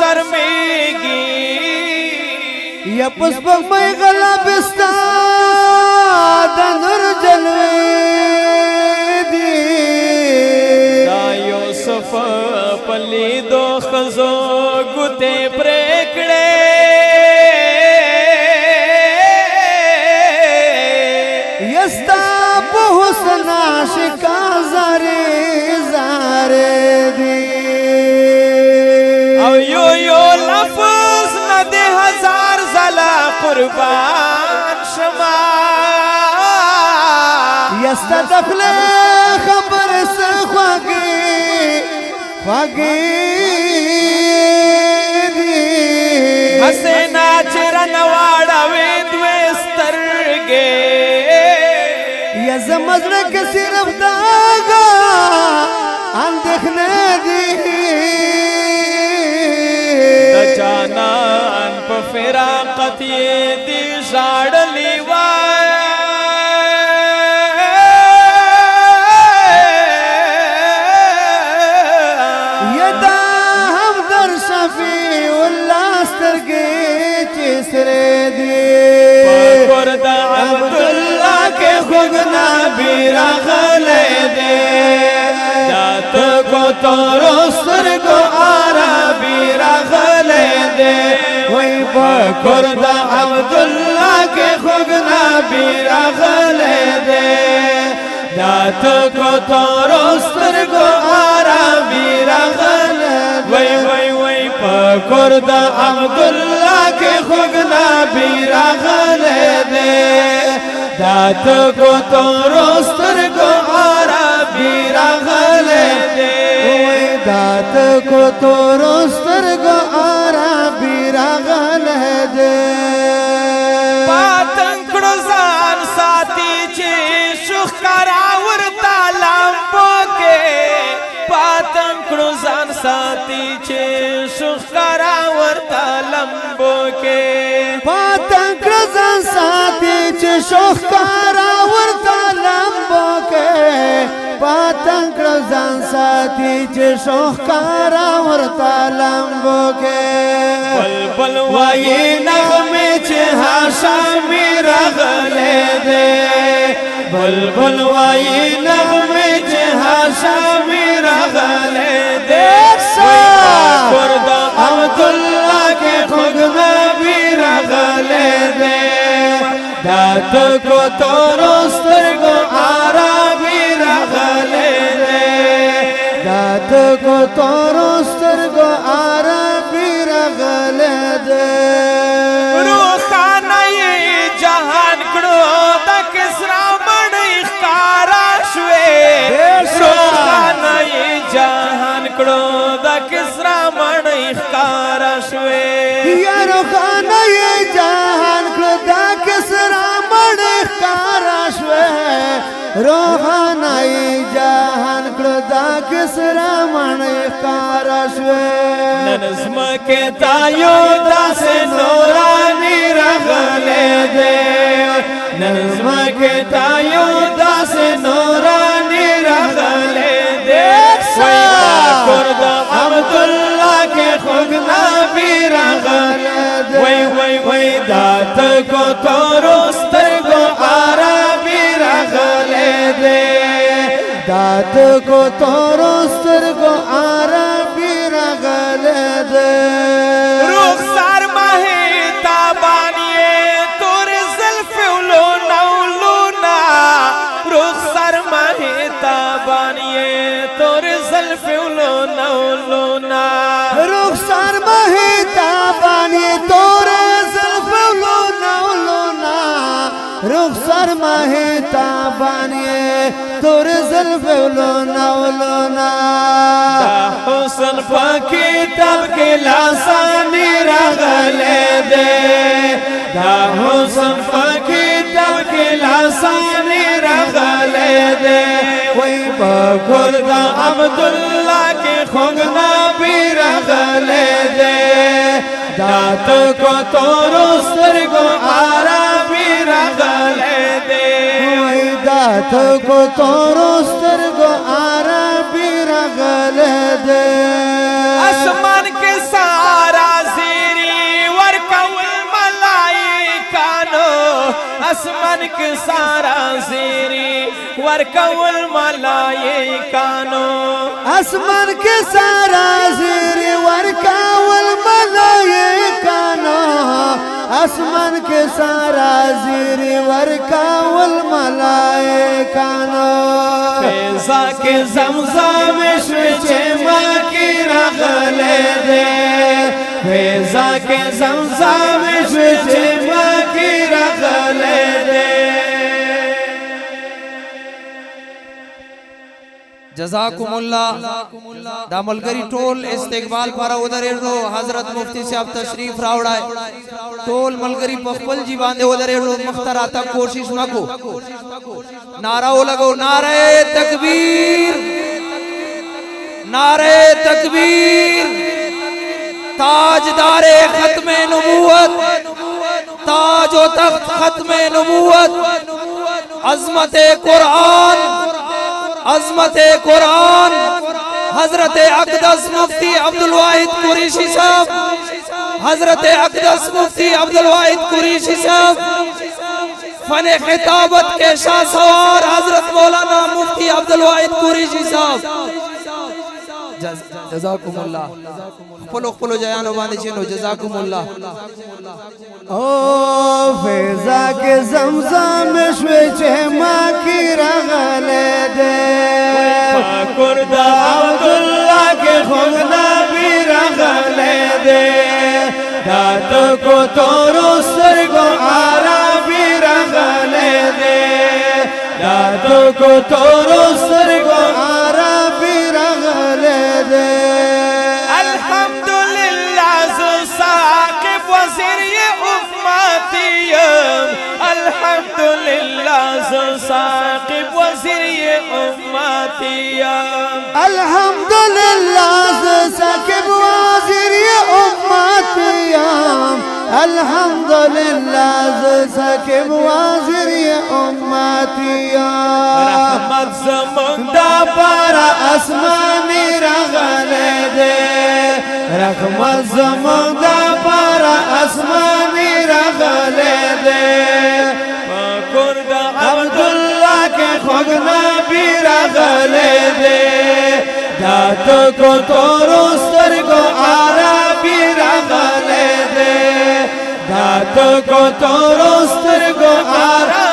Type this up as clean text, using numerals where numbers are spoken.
شرمیگی یا پس بغمی غلا بستا دنر جلوی دی دا یوسف پلی دو خزو گوتے پریکڑے یستا پا حسن عاشقا زارے زارے دی او یو لفظ ندے ہزار زلا قربان شما یستا دخل خبر سے خواگی دی حسینا چرن واڑاوی دوسترگے یا زمزر کے صرف داغا اندیخنے دی دا جانان پا فراقت یہ دی جاڑلی یدا ہم در شفیع اللہ سترگی چیسرے دی پاکرد عبداللہ کے خگنا بیرا غلے دے دات کو ترستر کو آرا بیرا غلے دے وی پاکرد عبداللہ کے خگنا بیرا غلے دے دات کو ترستر کو آرا بیرا غلے دے وی پاکرد عبداللہ کے خگنا بیرا غلے دے دات کو ترستر کو آرا بیرا غلے دے دات کو تو روستر گو آرا بیرا غلے دے پاتنکڑو زان ساتی چی شخ کراور تالام بوکے پاتنکڑو زان ساتی چی شخ کراور تالام بوکے پاتنکڑو زان ساتی چی شخ کراور تالام بوکے پاتنکڑو زان ساتی چی شخ کراور تالام بوکے بلبل وائی نغمی چی ہاشامی رغلے دے بلبل وائی نغمی چی ہاشامی رغلے دے پاکرد عبداللہ کے خگنا بھی رغلے دے دات کو ترستر کو آرا بھی رغلے دے دات کو تو روستر گو آرا بیرا غلے دے روخانہ جہان کڑو دا کسرا مڑی خکارا شوے روخانہ جہان کڑو دا کسرا مڑی خکارا شوے یا روخانہ جہان کڑو دا کسرا مڑی خکارا شوے روخانہ جہان کڑو دا کسرا مڑی خکارا شوے نظم کے تایو دا سے نورانی رغلے دے نظم کے تایو دا سے نورانی رغلے دے پاکرد عبداللہ کے خگنا بھی رغلے دے وی دات کو ترستر کو آرا بھی رغلے دے دات کو تو روستر گو آرا بیرا غلے دے رخسار ماہی تابانیے تور زلف لونا لونا رخسار ماہی تابانیے تور زلف لونا لونا رخسار ماہی تابانی تور زلف لونا لونا رخسار ماہی تابانی تور زلف لونا لونا حسن پاکی تب کے لاسانی رغلے دے دا حسن پاکی تب کے لاسانی رغلے دے وی پاکرد عبداللہ کے خگنا بھی رغلے دے دات کو ترستر کو آرا بھی رغلے دے دات کو تو روستر گو آرا بیرا غلے دے آسمان کے سارا اسمان کے سارا زیری ورکول ملائکانو اسمان کے سارا زیر ورکاول ملائکانو اسمان کے سارا زیر ورکاول ملائکانو فیضا کے زمزم شوچے ماں کی رغلے دے فیضا کے زمزم شوچے ماں کی رغلے دے جزاکم اللہ دا ملگری ٹول استقبال پارا ادھر ارنو حضرت مفتی سے اب تشریف راوڑائے ٹول ملگری پخبل جی باندے ادھر ارنو مختراتا کوشش مکو نعرہ لگو نعرہ تکبیر نعرہ تکبیر تاجدار ختم نبوت تاج و تخت ختم نبوت عظمت قرآن عظمت قرآن حضرت اقدس مفتی عبدالواحد قریشی صاحب حضرت اقدس مفتی عبدالواحد قریشی صاحب فن خطابت کے شاہ سوار حضرت مولانا مفتی عبدالواحد قریشی صاحب جزاکم اللہ پلو جیانو باندے چینو جزاکم اللہ او فیضا کے زمزم شوچے ماں کی رغلے دے کردا عبداللہ کے خوگنا بھی رغلے دے دات کو تورو سرگو آرا بھی رغلے دے دات کو تورو سرگو آرا بھی رغلے دے الحمدللہ زو ساقب وزیر امتیم الحمدللہ زو ساقب وزیر امتیم الحمدللہ زو ساقب وزیر امتیم الحمدللہ زو ساقب وزیر امتیم رحمت زمندہ پارا اسمانی رغلے دے رحمت زمندہ پارا اسمانی رغلے دے کرد عبداللہ کے خوگنا بھی رغلے دے دات کو تورو سرگو آرا بھی رغلے دے دات کو تورو سرگو آرا